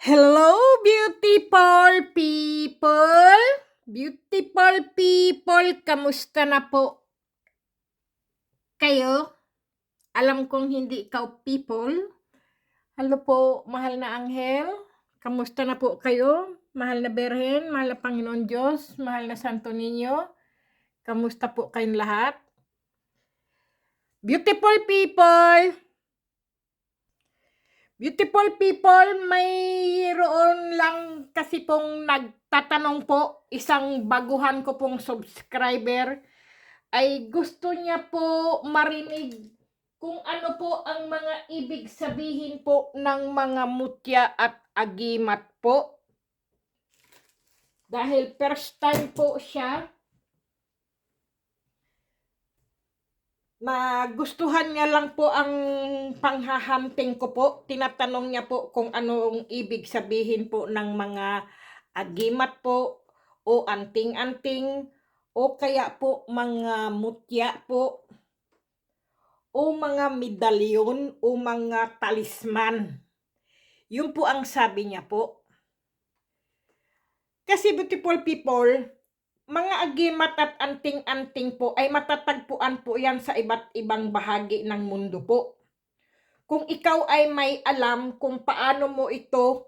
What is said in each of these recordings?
Hello, beautiful people! Beautiful people, kamusta na po kayo? Alam kong hindi ikaw people. Hello po, mahal na anghel. Kamusta na po kayo? Mahal na Berhen, mahal na Panginoon Diyos, mahal na Santo Niño. Kamusta po kayong lahat? Beautiful people! Beautiful people, mayroon lang kasi pong nagtatanong po, isang baguhan ko pong subscriber, ay gusto niya po marinig kung ano po ang mga ibig sabihin po ng mga mutya at agimat po. Dahil first time po siya, magustuhan niya lang po ang panghahanting ko po. Tinatanong niya po kung anong ibig sabihin po ng mga agimat po o anting-anting o kaya po mga mutya po o mga medalyon o mga talisman. Yun po ang sabi niya po. Kasi beautiful people, mga agimat at anting-anting po ay matatagpuan po yan sa iba't ibang bahagi ng mundo po. Kung ikaw ay may alam kung paano mo ito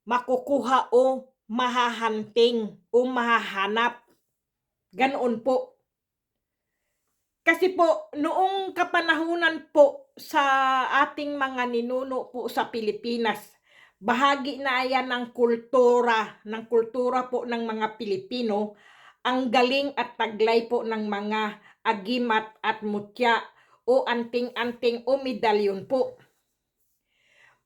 makukuha o mahahanting o mahahanap, ganoon po. Kasi po, noong kapanahunan po sa ating mga ninuno po sa Pilipinas, bahagi na yan ng kultura po ng mga Pilipino, ang galing at taglay po ng mga agimat at mutya o anting-anting o medalyon po.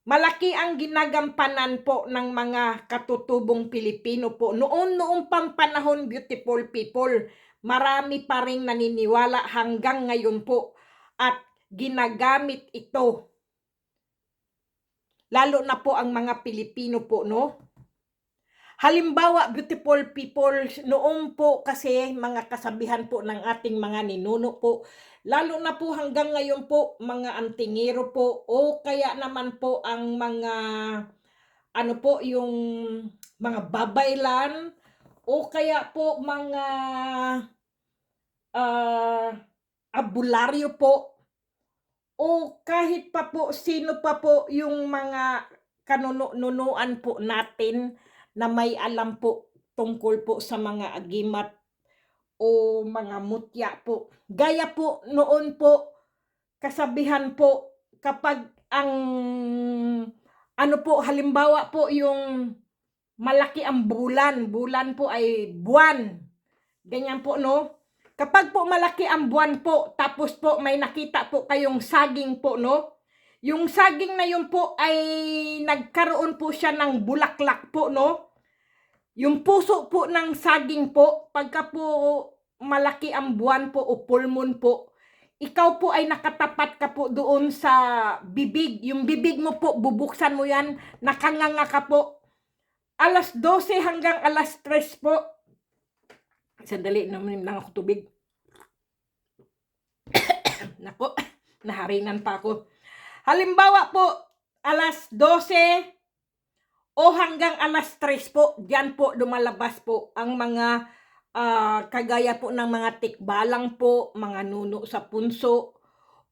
Malaki ang ginagampanan po ng mga katutubong Pilipino po. Noong pang panahon, beautiful people, marami pa ring naniniwala hanggang ngayon po at ginagamit ito. Lalo na po ang mga Pilipino po, no? Halimbawa, beautiful people, noong po kasi mga kasabihan po ng ating mga ninuno po, lalo na po hanggang ngayon po, mga antingero po, o kaya naman po ang mga, ano po, yung mga babaylan, o kaya po mga abularyo po, o kahit pa po sino pa po yung mga kanunuan po natin na may alam po tungkol po sa mga agimat o mga mutya po. Gaya po noon po, kasabihan po, kapag ang ano po, halimbawa po yung malaki ang bulan po ay buwan. Ganyan po, no? Kapag po malaki ang buwan po, tapos po may nakita po kayong saging po, no? Yung saging na yun po ay nagkaroon po siya ng bulaklak po, no? Yung puso po ng saging po, pagka po malaki ang buwan po o full moon po, ikaw po ay nakatapat ka po doon sa bibig. Yung bibig mo po, bubuksan mo yan, nakanganga ka po. Alas 12 hanggang alas 3 po. Sandali, naman lang ako tubig. Nako, naharinan pa ako. Halimbawa po, alas 12 o hanggang alas 3 po, diyan po lumalabas po ang mga kagaya po ng mga tikbalang po, mga nuno sa punso,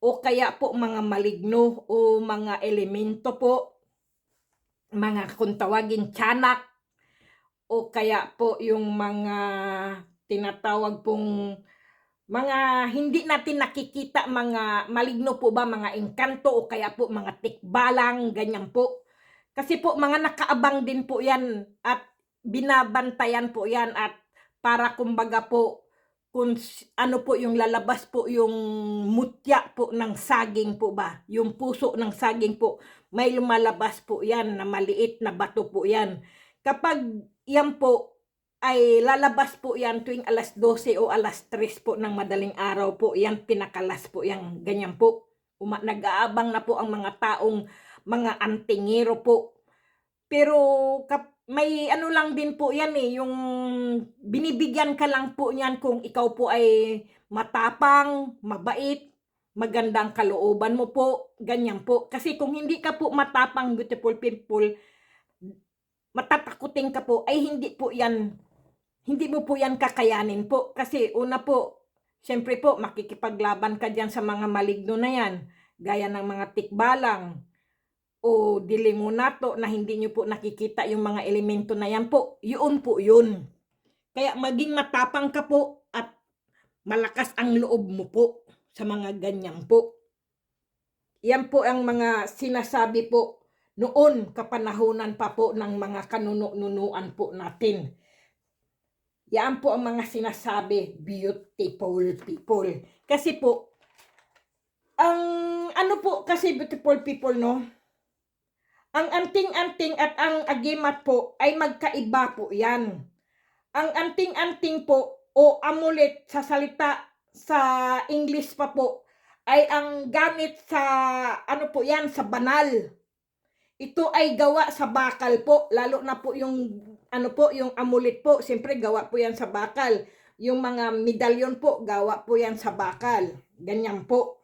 o kaya po mga maligno o mga elemento po, mga kung tawagin tiyanak, o kaya po yung mga tinatawag pong mga hindi natin nakikita, mga maligno po ba, mga engkanto o kaya po mga tikbalang, ganyan po. Kasi po mga nakaabang din po yan at binabantayan po yan at para kumbaga po kung ano po yung lalabas po yung mutya po ng saging po ba, yung puso ng saging po, may lumalabas po yan na maliit na bato po yan. Kapag yan po ay lalabas po yan tuwing alas 12 o alas 3 po ng madaling araw po, yan pinakalas po yan, ganyan po. Nag-aabang na po ang mga taong mga antingero po. Pero may ano lang din po yan yung binibigyan ka lang po niyan kung ikaw po ay matapang, mabait, magandang kalooban mo po, ganyan po. Kasi kung hindi ka po matapang, beautiful people, matatakutin ka po, ay hindi mo po yan kakayanin po. Kasi una po, siyempre po, makikipaglaban ka dyan sa mga maligno na yan, gaya ng mga tikbalang o dilimunato na hindi nyo po nakikita yung mga elemento na yan po. Yun po yun. Kaya maging matapang ka po at malakas ang loob mo po sa mga ganyan po. Yan po ang mga sinasabi po noon kapanahunan pa po ng mga kanunuan po natin. Yan po ang mga sinasabi, beautiful people. Kasi po, ang ano po kasi beautiful people, no? Ang anting-anting at ang agimat po ay magkaiba po yan. Ang anting-anting po o amulet sa salita sa English pa po ay ang gamit sa ano po yan, sa banal. Ito ay gawa sa bakal po, lalo na po yung ano po, yung amulet po, siyempre gawa po yan sa bakal. Yung mga medalyon po, gawa po yan sa bakal. Ganyan po.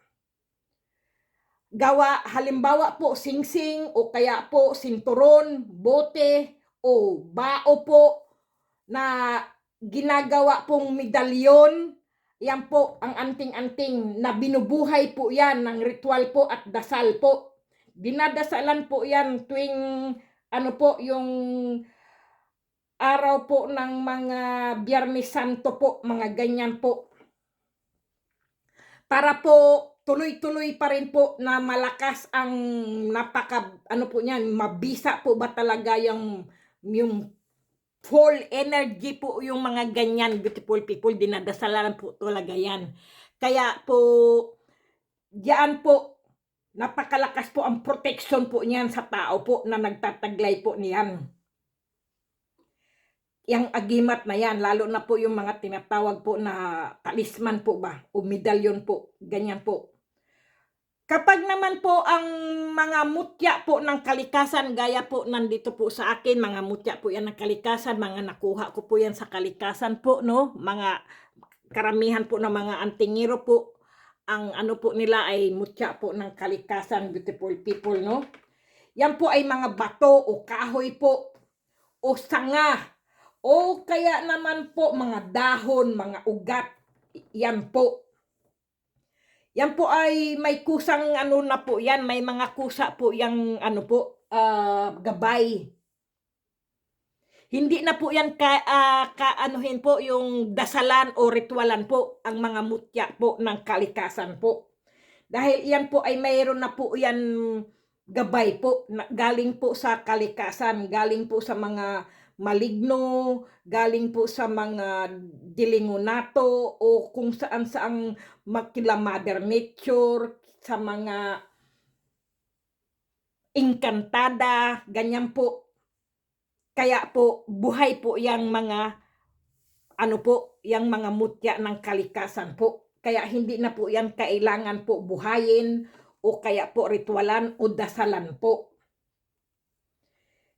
Gawa, halimbawa po, singsing o kaya po sinturon, bote o bao po na ginagawa pong medalyon. Yan po ang anting-anting na binubuhay po yan ng ritual po at dasal po. Dinadasalan po yan tuwing ano po yung araw po ng mga Biyernes Santo po, mga ganyan po. Para po tuloy-tuloy pa rin po na malakas ang ano po niyan, mabisa po ba talaga yung full energy po yung mga ganyan, beautiful people, dinadasalan po talaga yan. Kaya po, diyan po, napakalakas po ang protection po niyan sa tao po na nagtataglay po niyan. Yang agimat na yan, lalo na po yung mga tinatawag po na talisman po ba, o medalyon po, ganyan po. Kapag naman po ang mga mutya po ng kalikasan, gaya po nandito po sa akin, mga mutya po yan ng kalikasan, mga nakuha ko po yan sa kalikasan po, no? Mga karamihan po ng mga antingero po, ang ano po nila ay mutya po ng kalikasan, beautiful people, no? Yan po ay mga bato o kahoy po, o sanga, o kaya naman po mga dahon, mga ugat, yan po. Yan po ay may kusang ano na po yan, may mga kusa po yung ano po, gabay. Hindi na po yan kaanuhin po yung dasalan o ritualan po ang mga mutya po ng kalikasan po. Dahil yan po ay mayroon na po yan gabay po, galing po sa kalikasan, galing po sa mga maligno, galing po sa mga dilingunato o kung saan makila Mother Nature, sa mga engkantada, ganyan po. Kaya po buhay po yang mga ano po, yang mga mutya ng kalikasan po. Kaya hindi na po yan kailangan po buhayin o kaya po ritualan o dasalan po.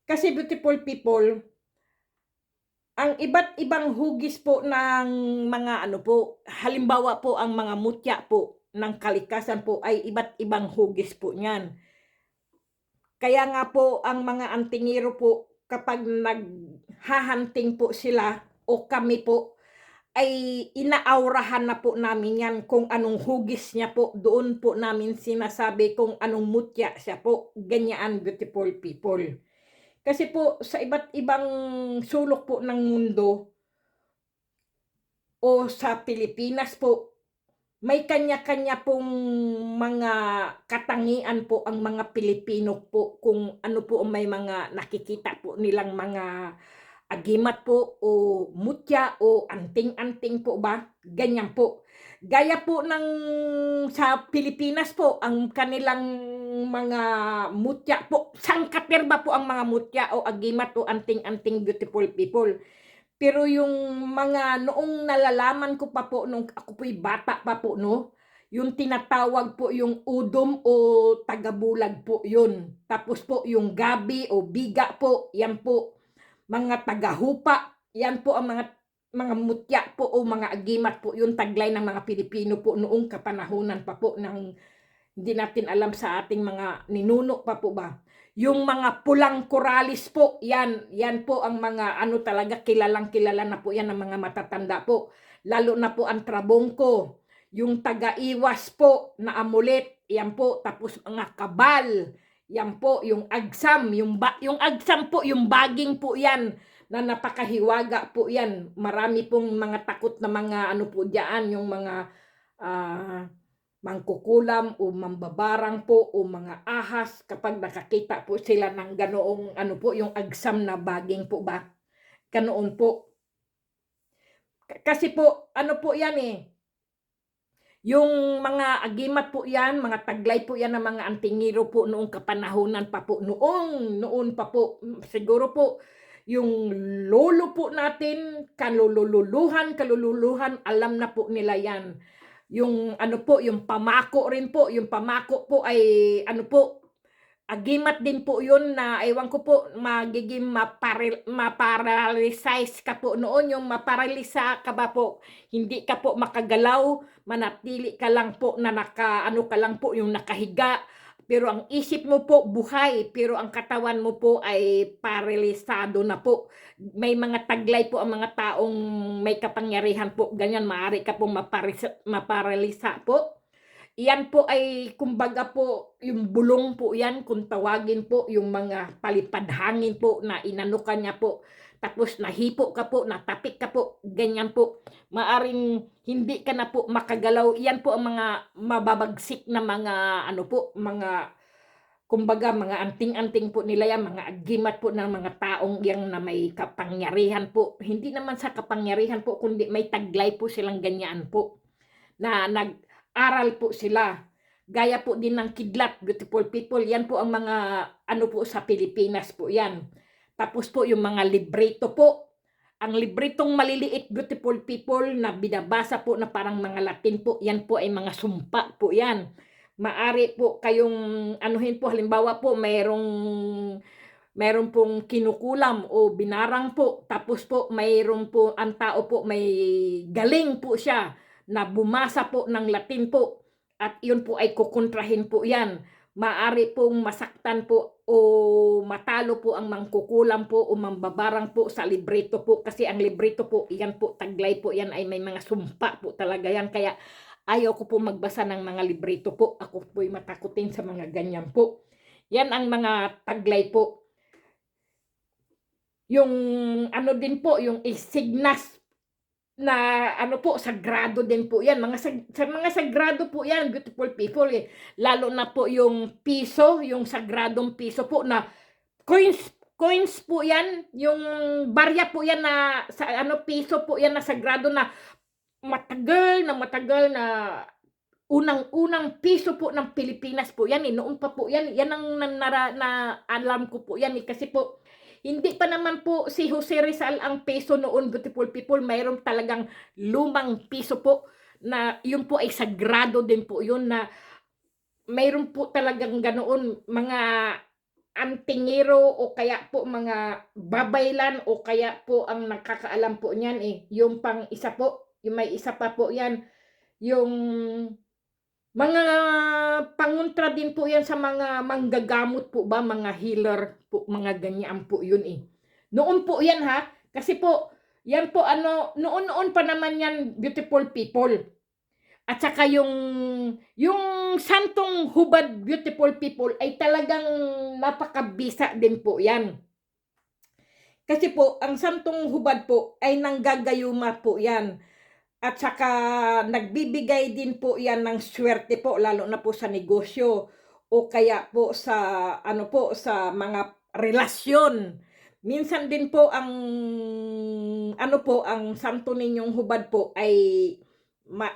Kasi beautiful people, ang iba't ibang hugis po ng mga ano po, halimbawa po ang mga mutya po ng kalikasan po ay iba't ibang hugis po niyan. Kaya nga po ang mga antingero po kapag naghahanting po sila o kami po ay inaaurahan na po namin yan kung anong hugis niya po, doon po namin sinasabi kung anong mutya siya po, ganyan beautiful people. Kasi po sa iba't ibang sulok po ng mundo o sa Pilipinas po, may kanya-kanya pong mga katangian po ang mga Pilipino po kung ano po may mga nakikita po nilang mga agimat po o mutya o anting-anting po ba, ganyan po. Gaya po ng sa Pilipinas po, ang kanilang mga mutya po, sangkaterba po ang mga mutya o agimat o anting-anting beautiful people. Pero yung mga noong nalalaman ko pa po, nung ako po'y bata pa po, no? Yung tinatawag po yung udom o tagabulag po yun. Tapos po yung gabi o biga po, yan po. Mga tagahupa, yan po ang mga mutya po o mga agimat po, yung taglay ng mga Pilipino po noong kapanahunan pa po ng hindi natin alam sa ating mga ninuno pa po ba. Yung mga pulang koralis po, yan po ang mga ano talaga, kilalang kilala na po yan ng mga matatanda po. Lalo na po ang trabongko, yung taga-iwas po na amulet, yan po. Tapos mga kabal, yan po. Yung agsam, yung agsam po, yung baging po yan na napakahiwaga po yan. Marami pong mga takot na mga ano po diyan, yung mga mangkukulam o mambabarang po o mga ahas kapag nakakita po sila ng ganoong ano po, yung agsam na baging po ba? Ganoon po. Kasi po, ano po yan yung mga agimat po yan, mga taglay po yan ng mga antingero po noong kapanahunan pa po, noon pa po, siguro po, yung lolo po natin, kalululuhan, alam na po nila yan. Yung ano po, yung pamako rin po, yung pamako po ay ano po, agimat din po yun na ewan ko po, magiging maparalyze ka po noon, yung maparalisa ka ba po, hindi ka po makagalaw, manatili ka lang po na ano ka lang po, yung nakahiga, pero ang isip mo po buhay, pero ang katawan mo po ay paralisado na po. May mga taglay po ang mga taong may kapangyarihan po, ganyan, maaari ka pong maparalisa po. Yan po ay kumbaga po yung bulong po yan, kung tawagin po yung mga palipad hangin po na inano ka niya po. Tapos nahipo ka po, natapik ka po, ganyan po. Maaring hindi ka na po makagalaw. Yan po ang mga mababagsik na mga ano po, mga kumbaga mga anting-anting po nila yan, mga agimat po ng mga taong yang na may kapangyarihan po. Hindi naman sa kapangyarihan po, kundi may taglay po silang ganyan po. Na nag-aral po sila. Gaya po din ng kidlat, beautiful people. Yan po ang mga ano po sa Pilipinas po yan. Tapos po yung mga libreto po. Ang libretong maliliit, beautiful people, na binabasa po na parang mga Latin po, yan po ay mga sumpa po yan. Maari po kayong anuhin po, halimbawa po mayroon pong kinukulam o binarang po, tapos po mayroon po ang tao po may galing po siya na bumasa po ng Latin po, at yun po ay kukontrahin po yan. Maari pong masaktan po o matalo po ang mangkukulam po o mambabarang po sa libreto po, kasi ang libreto po, yan po, taglay po yan ay may mga sumpa po talaga yan, kaya ayaw ko po magbasa ng mga libreto po. Ako po'y matakutin sa mga ganyan po. Yan ang mga taglay po. Yung ano din po, yung isignas na ano po, sagrado din po yan. Mga sagrado po yan, beautiful people Lalo na po yung piso, yung sagradong piso po na coins po yan. Yung barya po yan na, sa ano, piso po yan na sagrado na matagal na unang piso po ng Pilipinas po yan noon pa po yan. Yan ang na alam ko po yan kasi po hindi pa naman po si Jose Rizal ang peso noon, beautiful people. Mayroon talagang lumang piso po na yun po ay sagrado din po yun, na mayroon po talagang ganoon mga antingero o kaya po mga babaylan o kaya po ang nakakaalam po niyan yung pang isa po, yung may isa pa po yan, yung mga pangontra din po yan sa mga manggagamot po ba, mga healer po, mga ganyan po yun Noon po yan kasi po, yan po ano, noon pa naman yan, beautiful people. At saka yung santong hubad, beautiful people, ay talagang napakabisa din po yan. Kasi po, ang santong hubad po ay nanggagayuma po yan. At saka nagbibigay din po yan ng swerte po, lalo na po sa negosyo o kaya po sa ano po, sa mga relasyon. Minsan din po ang ano po, ang santo ninyong hubad po ay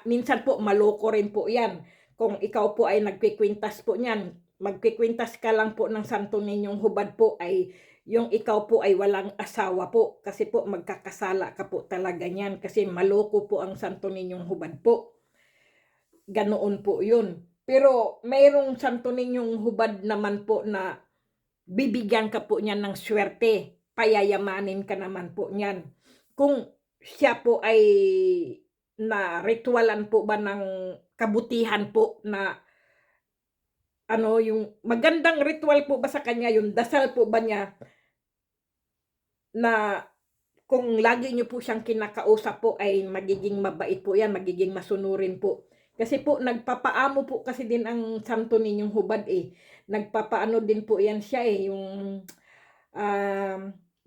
minsan po maloko rin po yan. Kung ikaw po ay nagkikwintas po niyan, magkikwintas ka lang po ng santo ninyong hubad po ay yung ikaw po ay walang asawa po, kasi po magkakasala ka po talaga niyan, kasi maloko po ang santo ninyong hubad po. Ganoon po yun. Pero mayroong santo ninyong hubad naman po na bibigyan ka po niyan ng swerte, payayamanin ka naman po niyan. Kung siya po ay na ritualan po ba ng kabutihan po na yung magandang ritual po ba sa kanya, yung dasal po ba niya na kung lagi niyo po siyang kinakausap po ay magiging mabait po yan, magiging masunurin po. Kasi po nagpapaamo po kasi din ang santo ninyong hubad eh. Nagpapaano din po yan siya eh, yung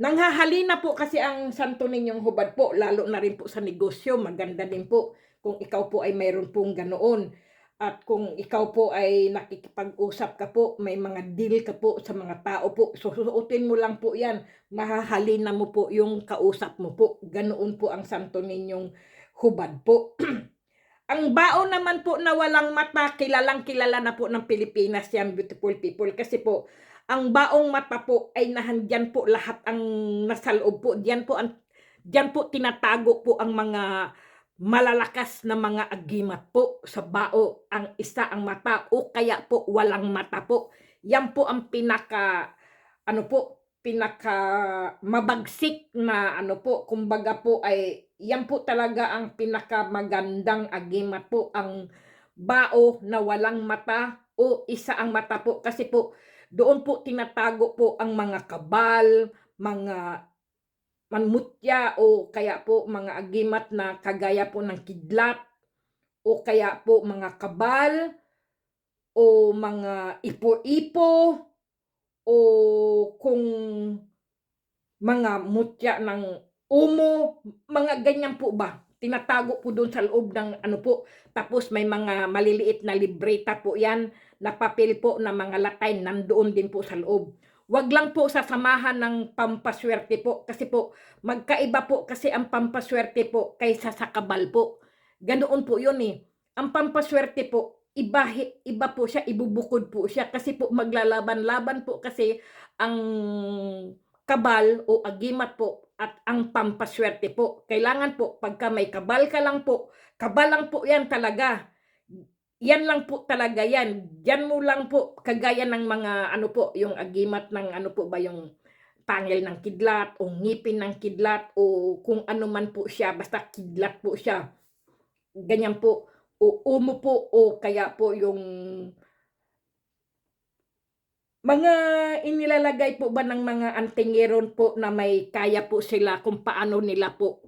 nanghahalina po kasi ang santo ninyong hubad po, lalo na rin po sa negosyo, maganda din po kung ikaw po ay mayroon pong ganoon. At kung ikaw po ay nakikipag-usap ka po, may mga deal ka po sa mga tao po, susuotin mo lang po yan, mahahalina mo po yung kausap mo po. Ganoon po ang santo ninyong hubad po. Ang baon naman po na walang mata, kilalang kilala na po ng Pilipinas yan, beautiful people. Kasi po, ang baong mata po ay nahandyan po lahat ang nasa loob po. Diyan po tinatago po ang mga malalakas na mga agimat po sa bao. Ang isa ang mata o kaya po walang mata po. Yan po ang pinaka mabagsik na kumbaga po ay yan po talaga ang pinakamagandang agimat po, ang bao na walang mata o isa ang mata po, kasi po doon po tinatago po ang mga kabal, mga manmutya o kaya po mga agimat na kagaya po ng kidlat o kaya po mga kabal o mga ipo-ipo o kung mga mutya ng umo, mga ganyan po ba. Tinatago po doon sa loob ng tapos may mga maliliit na libreta po yan, na papel po na mga latay, nandoon din po sa loob. Wag lang po sasamahan ng pampaswerte po, kasi po magkaiba po kasi ang pampaswerte po kaysa sa kabal po. Ganoon po yun eh. Ang pampaswerte po, iba po siya, ibubukod po siya, kasi po maglalaban-laban po kasi ang kabal o agimat po at ang pampaswerte po. Kailangan po pagka may kabal ka lang po, kabal lang po yan talaga. Yan lang po talaga yan. Diyan mo lang po, kagaya ng mga yung agimat ng yung pangil ng kidlat o ngipin ng kidlat o kung ano man po siya, basta kidlat po siya. Ganyan po. O umo po o kaya po yung mga inilalagay po ba ng mga antingeron po na may kaya po sila kung paano nila po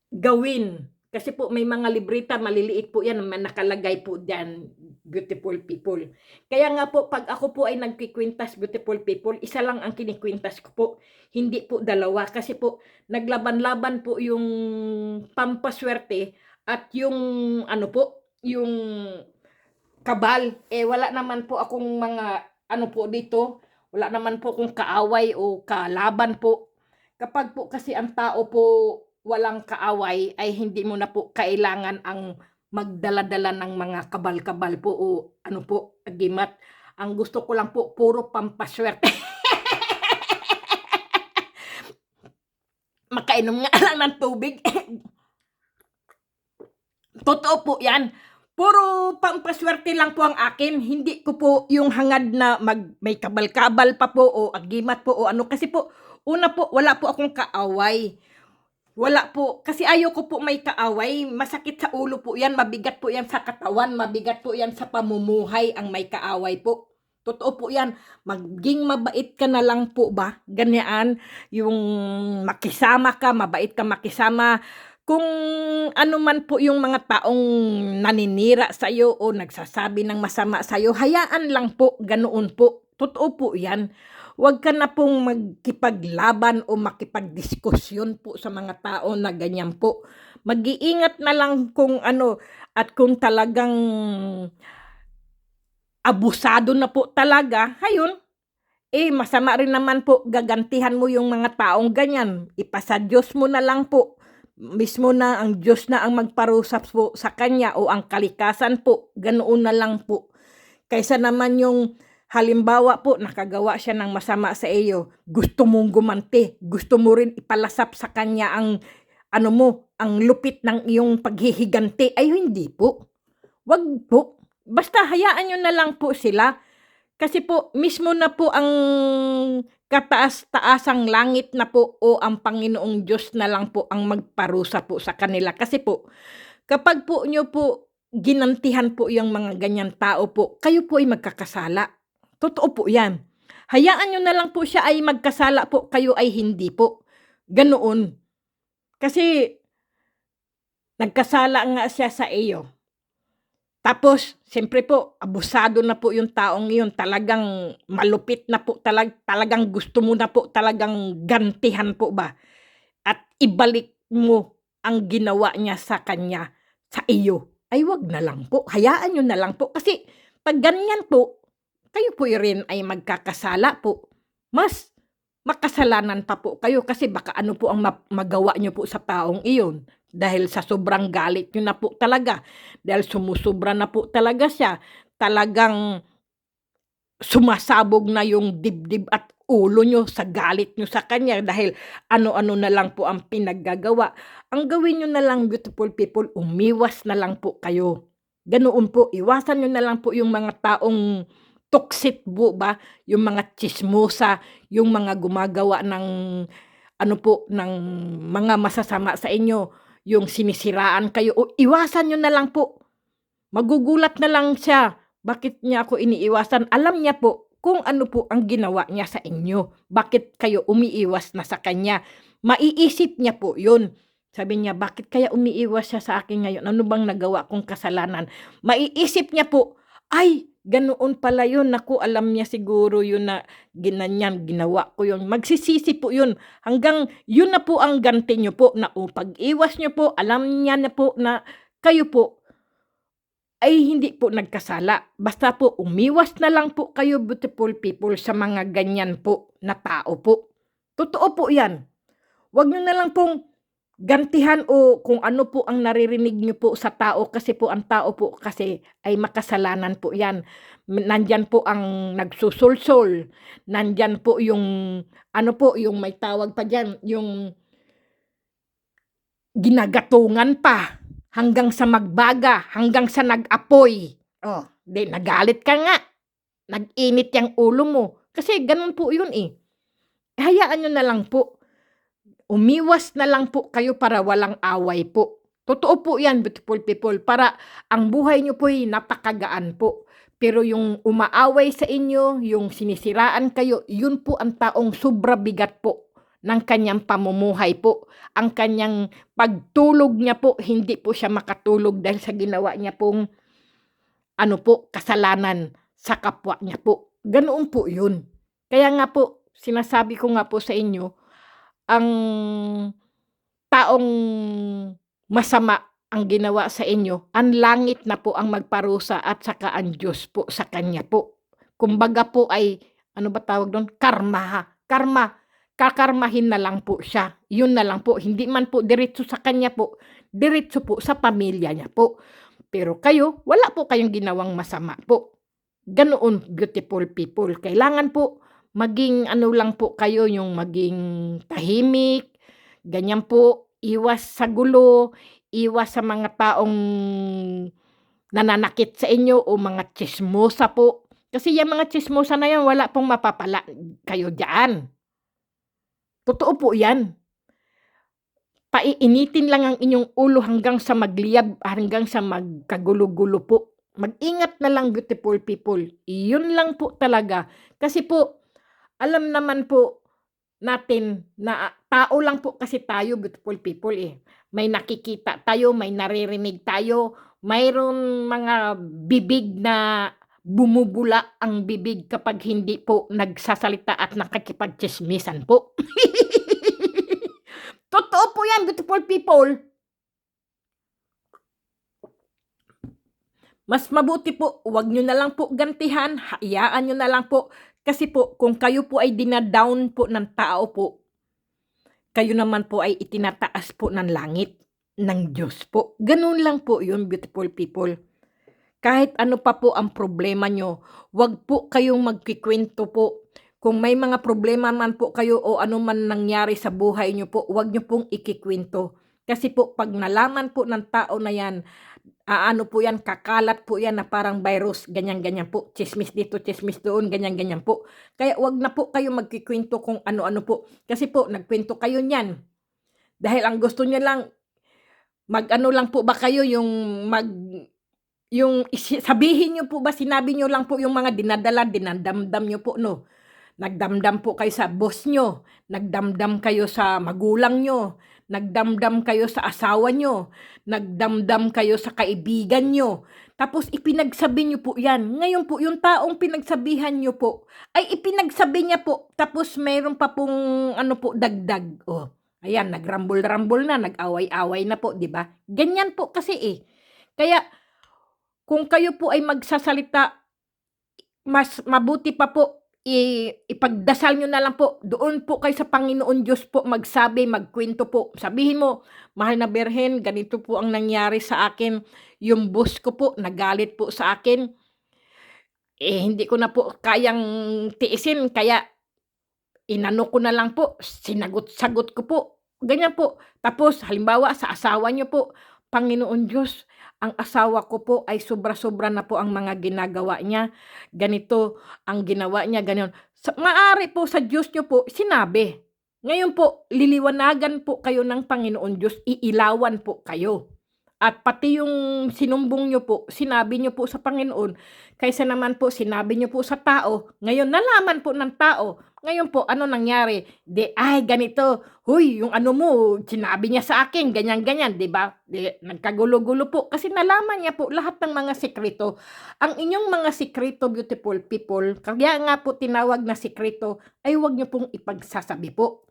gawin. Kasi po may mga libreta maliliit po yan na nakalagay po dyan, beautiful people. Kaya nga po pag ako po ay nagkikwintas, beautiful people, isa lang ang kinikwintas ko po, hindi po dalawa. Kasi po naglaban-laban po yung pampaswerte at yung yung kabal. Wala naman po akong mga po dito, wala naman po akong kaaway o kalaban po. Kapag po kasi ang tao po walang kaaway, ay hindi mo na po kailangan ang magdala-dala ng mga kabal-kabal po o agimat. Ang gusto ko lang po, puro pampaswerte. Makainom nga lang ng tubig. Totoo po yan. Puro pampaswerte lang po ang akin. Hindi ko po yung hangad na may kabal-kabal pa po o agimat po o kasi po, una po, wala po akong kaaway. Wala po, kasi ayaw ko po may kaaway, masakit sa ulo po yan, mabigat po yan sa katawan, mabigat po yan sa pamumuhay ang may kaaway po. Totoo po yan, maging mabait ka na lang po ba, ganyan, yung makisama ka, mabait ka makisama, kung ano man po yung mga taong naninira sa'yo o nagsasabi ng masama sa'yo, hayaan lang po, ganoon po, totoo po yan. Huwag ka na pong magkipaglaban o makipagdiskusyon po sa mga tao na ganyan po. Mag-iingat na lang kung at kung talagang abusado na po talaga, hayun, masama rin naman po, gagantihan mo yung mga taong ganyan. Ipasa Diyos mo na lang po. Mismo na ang Diyos na ang magparusa po sa kanya o ang kalikasan po, ganoon na lang po. Kaysa naman yung halimbawa po, nakagawa siya ng masama sa iyo, gusto mong gumanti, gusto mo rin ipalasap sa kanya ang ang lupit ng iyong paghihiganti, ay hindi po. Wag po. Basta hayaan nyo na lang po sila. Kasi po, mismo na po ang kataas-taasang langit na po o ang Panginoong Diyos na lang po ang magparusa po sa kanila. Kasi po, kapag po nyo po ginantihan po yung mga ganyan tao po, kayo po ay magkakasala. Totoo po yan. Hayaan nyo na lang po siya ay magkasala po, kayo ay hindi po. Ganoon. Kasi nagkasala nga siya sa iyo. Tapos, siyempre po, abusado na po yung taong iyon. Talagang malupit na po, talagang gusto mo na po talagang gantihan po ba? At ibalik mo ang ginawa niya sa kanya, sa iyo. Ay wag na lang po, hayaan nyo na lang po. Kasi pag ganyan po, kayo po rin ay magkakasala po. Mas makasalanan pa po kayo kasi baka ano po ang magawa nyo po sa taong iyon. Dahil sa sobrang galit nyo na po talaga. Dahil sumusubra na po talaga siya. Talagang sumasabog na yung dibdib at ulo nyo sa galit nyo sa kanya dahil ano-ano na lang po ang pinaggagawa. Ang gawin nyo na lang, beautiful people, umiwas na lang po kayo. Ganoon po, iwasan nyo na lang po yung mga taong toxic po ba, yung mga chismosa, yung mga gumagawa ng ano po, ng mga masasama sa inyo, yung sinisiraan kayo, o iwasan nyo na lang po. Magugulat na lang siya. Bakit niya ako iniiwasan? Alam niya po kung ano po ang ginawa niya sa inyo. Bakit kayo umiiwas na sa kanya? Maiisip niya po yun. Sabi niya, bakit kaya umiiwas siya sa akin ngayon? Ano bang nagawa kong kasalanan? Maiisip niya po, ay, ganoon pala yun. Naku, alam niya siguro yun na ginanyan, ginawa ko yun. Magsisisi po yun. Hanggang yun na po ang ganti niyo po na pag-iwas niyo po, alam niya na po na kayo po ay hindi po nagkasala. Basta po umiwas na lang po kayo, beautiful people, sa mga ganyan po na tao po. Totoo po yan. Huwag nyo na lang pong gantihan o kung ano po ang naririnig nyo po sa tao kasi po ang tao po kasi ay makasalanan po yan. Nandyan po ang nagsusulsol. Nandyan po yung ano po, yung may tawag pa dyan, yung ginagatungan pa. Hanggang sa magbaga, hanggang sa nag-apoy. Oh, di nagalit ka nga. Nag-init yung ulo mo. Kasi ganun po yun eh. Hayaan nyo na lang po. Umiwas na lang po kayo para walang away po. Totoo po yan, beautiful people. Para ang buhay nyo po ay napakagaan po. Pero yung umaaway sa inyo, yung sinisiraan kayo, yun po ang taong sobra bigat po ng kanyang pamumuhay po. Ang kanyang pagtulog niya po, hindi po siya makatulog dahil sa ginawa niya pong ano po, kasalanan sa kapwa niya po. Ganoon po yun. Kaya nga po, sinasabi ko nga po sa inyo, ang taong masama ang ginawa sa inyo, ang langit na po ang magparusa at saka ang Diyos po sa kanya po. Kumbaga po ay, ano ba tawag doon? Karma. Karma. Kakarmahin na lang po siya. Yun na lang po. Hindi man po diretso sa kanya po. Diretso po sa pamilya niya po. Pero kayo, wala po kayong ginawang masama po. Ganoon, beautiful people. Kailangan po maging ano lang po kayo, yung maging tahimik. Ganyan po. Iwas sa gulo. Iwas sa mga taong nananakit sa inyo o mga chismosa po. Kasi yung mga chismosa na yan, wala pong mapapala kayo dyan. Totoo po yan. Paiinitin lang ang inyong ulo hanggang sa magliyab, hanggang sa magkagulo-gulo po. Mag-ingat na lang, beautiful people. Iyon lang po talaga. Kasi po, alam naman po natin na tao lang po kasi tayo, beautiful people eh. May nakikita tayo, may naririnig tayo, mayroon mga bibig na bumubula ang bibig kapag hindi po nagsasalita at nakikipagchismisan po. Totoo po yan, beautiful people. Mas mabuti po, wag nyo na lang po gantihan, hayaan nyo na lang po. Kasi po, kung kayo po ay dinadown po ng tao po, kayo naman po ay itinataas po ng langit ng Diyos po. Ganun lang po yun, beautiful people. Kahit ano pa po ang problema nyo, wag po kayong magkikwento po. Kung may mga problema man po kayo o ano man nangyari sa buhay nyo po, wag nyo pong ikikwento. Kasi po, pag nalaman po ng tao na yan, ano po yan, kakalat po yan na parang virus, ganyan-ganyan po. Chismis dito, chismis doon, ganyan-ganyan po. Kaya wag na po kayo magkikwento kung ano-ano po. Kasi po, nagkwento kayo niyan. Dahil ang gusto niya lang, mag-ano lang po ba kayo yung sabihin niyo po ba, sinabi niyo lang po yung mga dinadamdam niyo po, no? Nagdamdam po kayo sa boss niyo, nagdamdam kayo sa magulang niyo, nagdamdam kayo sa asawa niyo, nagdamdam kayo sa kaibigan niyo. Tapos ipinagsabi niyo po 'yan. Ngayon po yung taong pinagsabihan niyo po ay ipinagsabi niya po, tapos mayroon pa pong ano po dagdag. Oh, ayan, nagrambol-rambol na, nag-away-away na po, 'di ba? Ganyan po kasi eh. Kaya kung kayo po ay magsasalita, mas mabuti pa po ipagdasal nyo na lang po. Doon po kayo sa Panginoon Diyos po magsabi, magkwento po. Sabihin mo, mahal na Birhen, ganito po ang nangyari sa akin. Yung boss ko po, nagalit po sa akin. Hindi ko na po kayang tiisin, kaya inano ko na lang po, sinagot-sagot ko po. Ganyan po. Tapos, halimbawa, sa asawa nyo po, Panginoon Diyos, ang asawa ko po ay sobra-sobra na po ang mga ginagawa niya. Ganito ang ginawa niya, ganyan. Maari po sa Diyos nyo po, sinabi. Ngayon po, liliwanagan po kayo ng Panginoon Diyos, iilawan po kayo. At pati yung sinumbong nyo po, sinabi nyo po sa Panginoon, kaysa naman po sinabi nyo po sa tao, ngayon nalaman po ng tao, ngayon po ano nangyari? Ay ganito, huy, yung ano mo, sinabi niya sa akin, ganyan-ganyan, di ba? Nagkagulo-gulo po, kasi nalaman niya po lahat ng mga sikreto. Ang inyong mga sikreto, beautiful people, kaya nga po tinawag na sikreto, ay huwag nyo pong ipagsasabi po.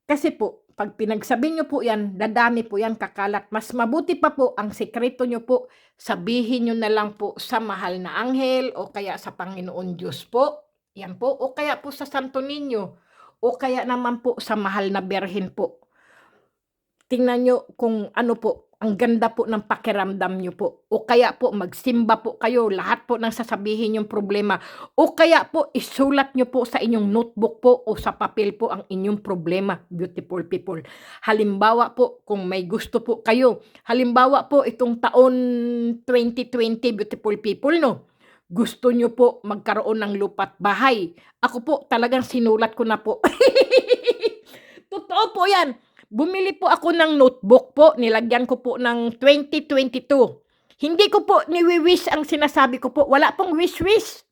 Kasi po, pag pinagsabi nyo po yan, dadami po yan, kakalat. Mas mabuti pa po, ang sikreto nyo po, sabihin nyo na lang po sa mahal na anghel, o kaya sa Panginoon Diyos po, yan po, o kaya po sa Santo Niño, o kaya naman po sa mahal na Birhen po. Tingnan nyo kung ano po, ang ganda po ng pakiramdam nyo po. O kaya po magsimba po kayo, lahat po ng sasabihin yung problema. O kaya po isulat nyo po sa inyong notebook po o sa papel po ang inyong problema, beautiful people. Halimbawa po, kung may gusto po kayo, halimbawa po itong taon 2020, beautiful people, no? Gusto nyo po magkaroon ng lupa't bahay. Ako po talagang sinulat ko na po. Totoo po yan. Bumili po ako ng notebook po, nilagyan ko po ng 2022. Hindi ko po ni-wish ang sinasabi ko po, wala pong wish-wish.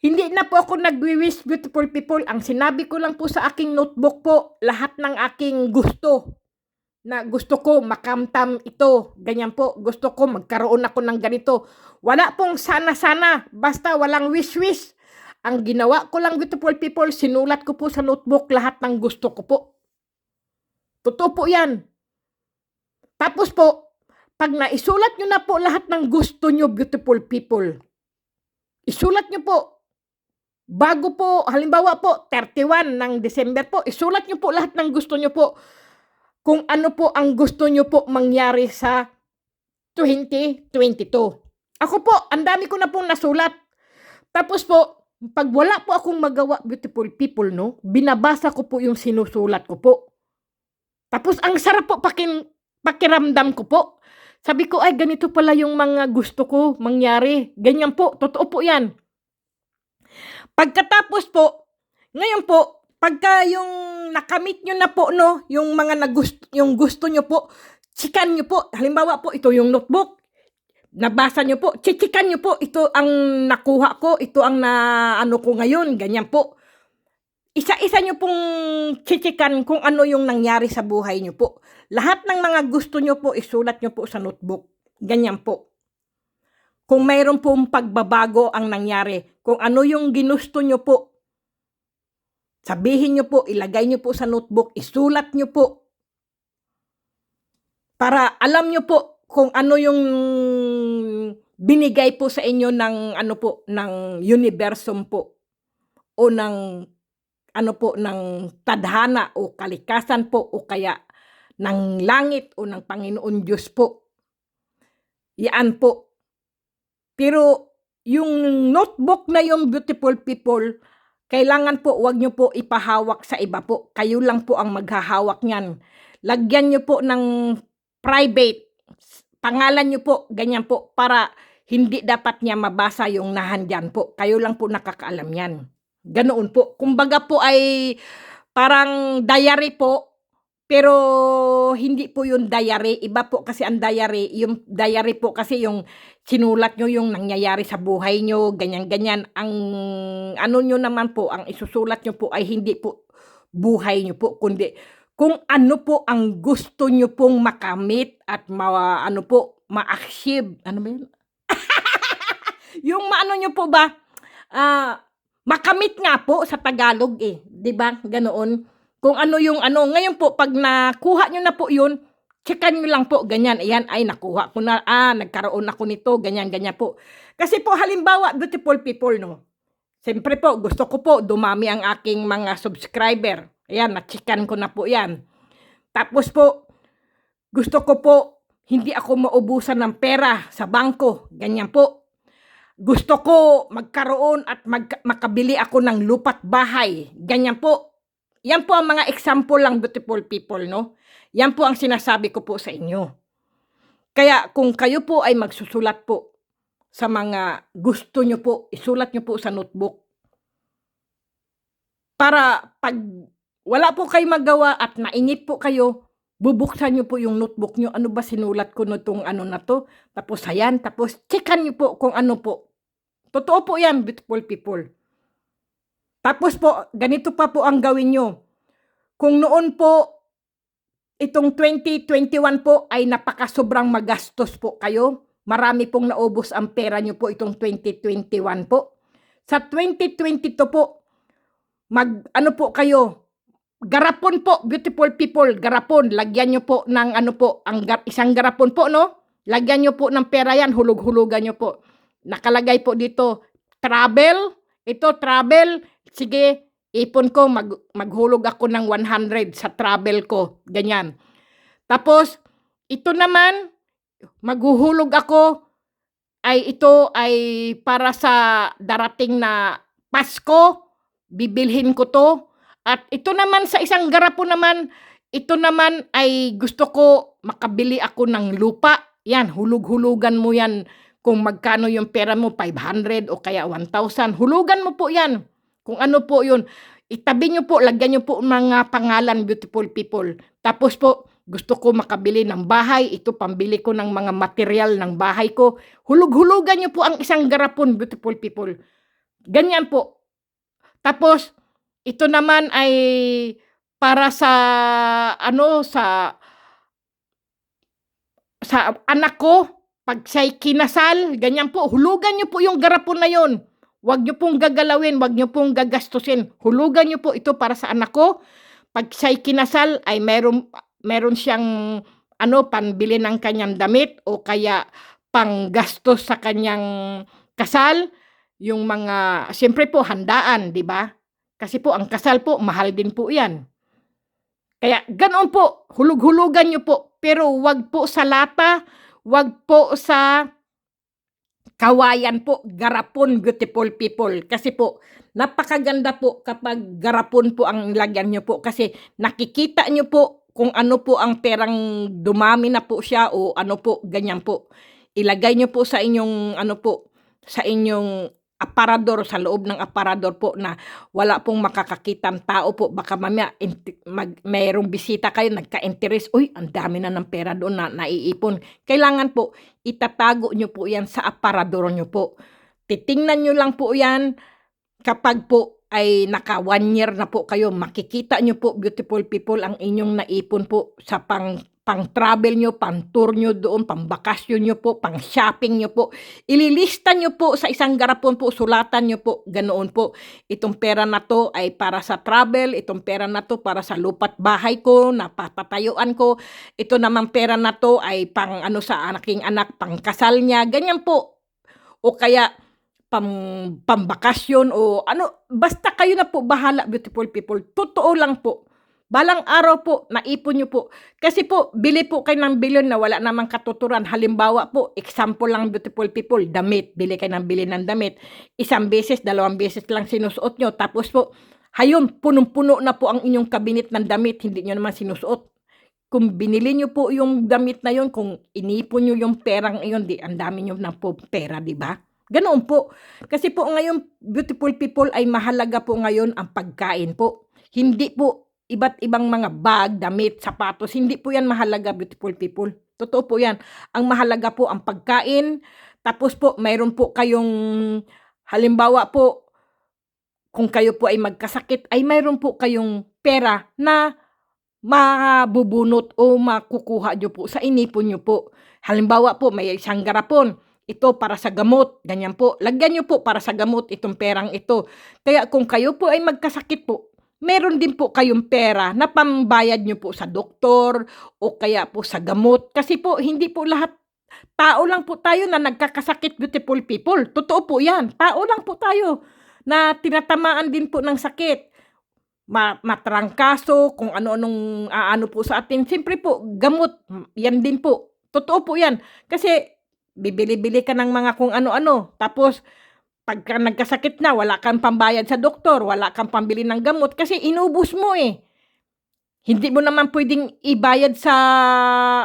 Hindi na po ako nag-wish, beautiful people. Ang sinabi ko lang po sa aking notebook po, lahat ng aking gusto. Na gusto ko makamtam ito, ganyan po. Gusto ko magkaroon ako ng ganito. Wala pong sana-sana, basta walang wish-wish. Ang ginawa ko lang, beautiful people, sinulat ko po sa notebook lahat ng gusto ko po. Totoo po yan. Tapos po, pag naisulat nyo na po lahat ng gusto nyo, beautiful people, isulat nyo po, bago po, halimbawa po, 31 ng December po, isulat nyo po lahat ng gusto nyo po, kung ano po ang gusto nyo po mangyari sa 2022. Ako po, ang dami ko na pong nasulat. Tapos po, pag wala po akong magawa, beautiful people, no, binabasa ko po yung sinusulat ko po. Tapos ang sarap po pakiramdam ko po. Sabi ko, ay ganito pala yung mga gusto ko mangyari. Ganyan po, totoo po yan. Pagkatapos po, ngayon po, pagka yung nakamit nyo na po, no, yung mga yung gusto nyo po, tsikan nyo po. Halimbawa po, ito yung notebook. Nabasa nyo po, tsikan nyo po, ito ang nakuha ko, ito ang naano ko ngayon, ganyan po. Isa-isa nyo pong tsitsikan kung ano yung nangyari sa buhay nyo po. Lahat ng mga gusto nyo po, isulat nyo po sa notebook. Ganyan po. Kung mayroon pong pagbabago ang nangyari, kung ano yung ginusto nyo po, sabihin nyo po, ilagay nyo po sa notebook, isulat nyo po. Para alam nyo po kung ano yung binigay po sa inyo ng ano po, ng universum po. O ng ano po, ng tadhana o kalikasan po o kaya ng langit o ng Panginoon Diyos po. Yan po. Pero yung notebook na yung beautiful people, kailangan po wag nyo po ipahawak sa iba po. Kayo lang po ang maghahawak niyan. Lagyan nyo po ng private. Pangalan nyo po, ganyan po, para hindi dapat niya mabasa yung nahandyan po. Kayo lang po nakakaalam yan. Ganoon po. Kumbaga po ay parang diary po, Pero hindi po yung diary, iba po kasi ang diary, yung diary po kasi yung sinulat nyo yung nangyayari sa buhay nyo, ganyan-ganyan. Ang ano nyo naman po, ang isusulat nyo po ay hindi po buhay nyo po, kundi kung ano po ang gusto nyo pong makamit at ano po, ma-achieve. Ano ba yun? Yung maano nyo po ba, makamit nga po sa Tagalog eh, 'di ba? Ganoon. Kung ano yung ano, ngayon po pag nakuha niyo na po 'yun, checkan niyo lang po ganyan, ayan ay nakuha ko na, nagkaroon ako nito, ganyan ganyan po. Kasi po halimbawa, beautiful people 'no. Siyempre po gusto ko po dumami ang aking mga subscriber. Ayan, na-checkan ko na po 'yan. Tapos po gusto ko po hindi ako maubusan ng pera sa bangko, ganyan po. Gusto ko magkaroon at makabili ako ng lupa't bahay. Ganyan po. Yan po ang mga example lang, beautiful people, no? Yan po ang sinasabi ko po sa inyo. Kaya kung kayo po ay magsusulat po sa mga gusto nyo po, isulat nyo po sa notebook. Para pag wala po kayo magawa at nainip po kayo, bubuksan nyo po yung notebook nyo. Ano ba sinulat ko nitong ano na to? Tapos ayan, tapos checkan nyo po kung ano po. Totoo po yan, beautiful people. Tapos po, ganito pa po ang gawin nyo. Kung noon po, itong 2021 po ay napakasobrang magastos po kayo, marami pong naubos ang pera nyo po itong 2021 po. Sa 2022 po, ano po kayo, garapon po, beautiful people, garapon, lagyan nyo po ng ano po, isang garapon po, no? Lagyan nyo po ng pera yan, hulog-hulugan nyo po. Nakalagay po dito, travel, ito travel, sige, ipon ko, maghulog ako ng 100 sa travel ko, ganyan. Tapos, ito naman, maghuhulog ako, ito ay para sa darating na Pasko, bibilhin ko to. At ito naman sa isang garapon naman, ito naman ay gusto ko makabili ako ng lupa. Yan, hulug-hulugan mo yan. Kung magkano yung pera mo, 500 o kaya 1,000. Hulugan mo po yan. Kung ano po yun. Itabi nyo po, lagyan nyo po mga pangalan, beautiful people. Tapos po, gusto ko makabili ng bahay. Ito, pambili ko ng mga material ng bahay ko. Hulug-hulugan nyo po ang isang garapon, beautiful people. Ganyan po. Tapos, ito naman ay para sa, sa anak ko, pag siya'y kinasal, ganyan po, hulugan nyo po yung garapon na yon. Huwag nyo pong gagalawin, huwag nyo pong gagastusin. Hulugan nyo po ito para sa anak ko. Pag siya'y kinasal, ay meron siyang panbili ng kanyang damit o kaya panggastos sa kanyang kasal. Yung mga, siyempre po, handaan, di ba? Kasi po, ang kasal po, mahal din po yan. Kaya, ganoon po, hulug-hulugan nyo po. Pero wag po sa lata, wag po sa kawayan po, garapon, beautiful people. Kasi po, napakaganda po kapag garapon po ang lagyan nyo po. Kasi nakikita nyo po kung ano po ang perang dumami na po siya o ano po, ganyan po. Ilagay nyo po sa inyong, sa inyong aparador, sa loob ng aparador po na wala pong makakakitang tao po. Baka mamaya mayroong bisita kayo, nagka-interest, uy, ang dami na ng pera doon na naiipon. Kailangan po, itatago nyo po yan sa aparador nyo po. Titingnan nyo lang po yan kapag po ay naka 1 year na po kayo. Makikita nyo po, beautiful people, ang inyong naipon po sa pang-travel nyo, pang-tour nyo doon, pang-bakasyon nyo po, pang-shopping nyo po. Ililista nyo po sa isang garapon po, sulatan nyo po, ganoon po. Itong pera na to ay para sa travel, itong pera na to para sa lupa't bahay ko, napapatayuan ko. Ito naman pera na to ay pang sa aking anak, pang kasal niya, ganyan po. O kaya pambakasyon o basta kayo na po bahala, beautiful people. Totoo lang po. Balang araw po, naipon nyo po. Kasi po, bili po kayo ng bilyon na wala namang katuturan. Halimbawa po, example lang, beautiful people, damit. Bili kayo ng damit. Isang beses, 2 beses lang sinusuot nyo. Tapos po, hayon, punong-puno na po ang inyong kabinet ng damit. Hindi nyo naman sinusuot. Kung binili nyo po yung damit na yun, kung inipon nyo yung perang yun, ang dami nyo na po pera, di ba? Ganoon po. Kasi po ngayon, beautiful people, ay mahalaga po ngayon ang pagkain po. Hindi po iba't ibang mga bag, damit, sapatos, hindi po yan mahalaga, beautiful people. Totoo po yan. Ang mahalaga po ang pagkain, tapos po mayroon po kayong, halimbawa po, kung kayo po ay magkasakit, ay mayroon po kayong pera na mabubunot o makukuha niyo po sa inipon niyo po. Halimbawa po, may isang garapon, ito para sa gamot, ganyan po. Lagyan niyo po para sa gamot itong perang ito. Kaya kung kayo po ay magkasakit po, meron din po kayong pera na pambayad niyo po sa doktor o kaya po sa gamot. Kasi po, hindi po lahat, tao lang po tayo na nagkakasakit, beautiful people. Totoo po yan. Tao lang po tayo na tinatamaan din po ng sakit. Matrangkaso, kung ano-anong aano po sa atin. Siyempre po, gamot, yan din po. Totoo po yan. Kasi, bibili-bili ka ng mga kung ano-ano. Tapos, pagka nagkasakit na, wala kang pambayad sa doktor, wala kang pambili ng gamot, kasi inubos mo eh. Hindi mo naman pwedeng ibayad sa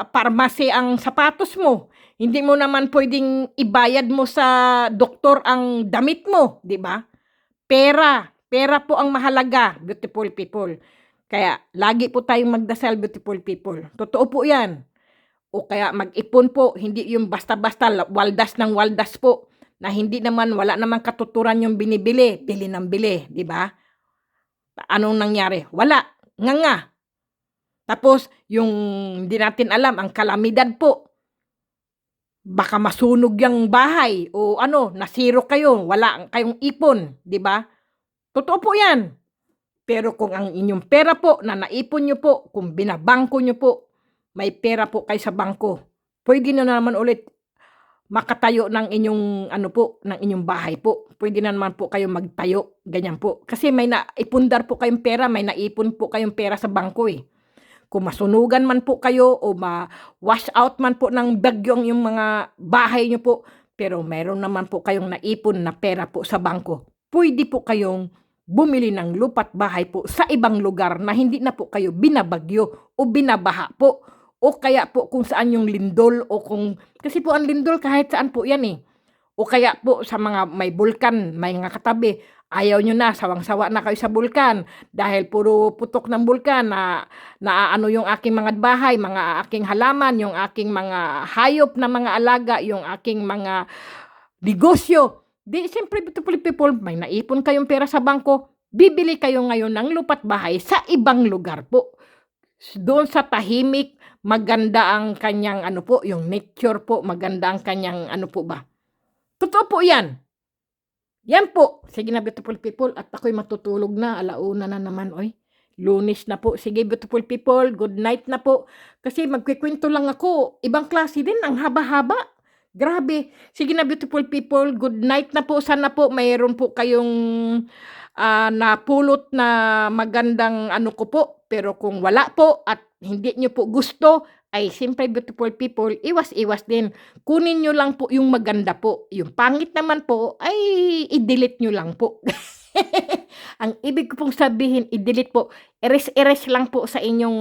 pharmacy ang sapatos mo. Hindi mo naman pwedeng ibayad mo sa doktor ang damit mo, di ba? Pera. Pera po ang mahalaga, beautiful people. Kaya, lagi po tayong magdasal, beautiful people. Totoo po yan. O kaya mag-ipon po, hindi yung basta-basta, waldas ng waldas po, na hindi naman, wala naman katuturan yung binibili, bili ng bili, di ba? Anong nangyari? Wala. Nga. Tapos, yung hindi natin alam, ang kalamidad po, baka masunog yung bahay, o ano, nasiro kayo, wala kayong ipon, di ba? Totoo po yan. Pero kung ang inyong pera po na naipon nyo po, kung binabangko nyo po, may pera po kayo sa bangko, pwede na naman ulit makatayo ng inyong ano po, ng inyong bahay po. Pwede na naman po kayo magtayo, ganyan po. Kasi may naipundar po kayong pera, may naipon po kayong pera sa bangko eh. Kung masunugan man po kayo o ma-wash out man po ng bagyong yung mga bahay nyo po, pero meron naman po kayong naipon na pera po sa bangko, pwede po kayong bumili ng lupa't bahay po sa ibang lugar na hindi na po kayo binabagyo o binabaha po. O kaya po kung saan yung lindol o kung, kasi po ang lindol kahit saan po yan eh. O kaya po sa mga may bulkan, may mga katabi, ayaw nyo na, sawang-sawa na kayo sa bulkan dahil puro putok ng bulkan na ano yung aking mga bahay, mga aking halaman, yung aking mga hayop na mga alaga, yung aking mga negosyo. Di, siyempre, beautiful people, may naipon kayong pera sa bangko, bibili kayo ngayon ng lupa't bahay sa ibang lugar po. Doon sa tahimik, maganda ang kanyang ano po, yung nature po, maganda ang kanyang ano po ba. Totoo po yan. Yan po. Sige na, beautiful people, at ako'y matutulog na, alauna na naman, oy. Lunes na po. Sige, beautiful people, good night na po. Kasi magkikwento lang ako, ibang klase din, ang haba-haba. Grabe. Sige na, beautiful people. Good night na po. Sana po mayroon po kayong napulot na magandang ano ko po. Pero kung wala po at hindi nyo po gusto, ay simple, beautiful people, iwas-iwas din. Kunin nyo lang po yung maganda po. Yung pangit naman po, ay i-delete nyo lang po. Ang ibig ko pong sabihin, i-delete po. Erase lang po sa inyong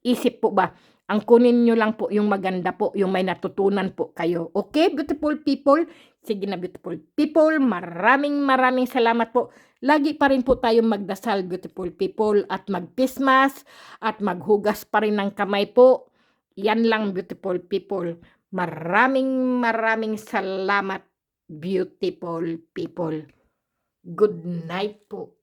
isip po ba. Ang kunin nyo lang po yung maganda po, yung may natutunan po kayo. Okay, beautiful people? Sige na, beautiful people. Maraming salamat po. Lagi pa rin po tayong magdasal, beautiful people, at mag-face mask, at maghugas pa rin ng kamay po. Yan lang, beautiful people. Maraming salamat, beautiful people. Good night po.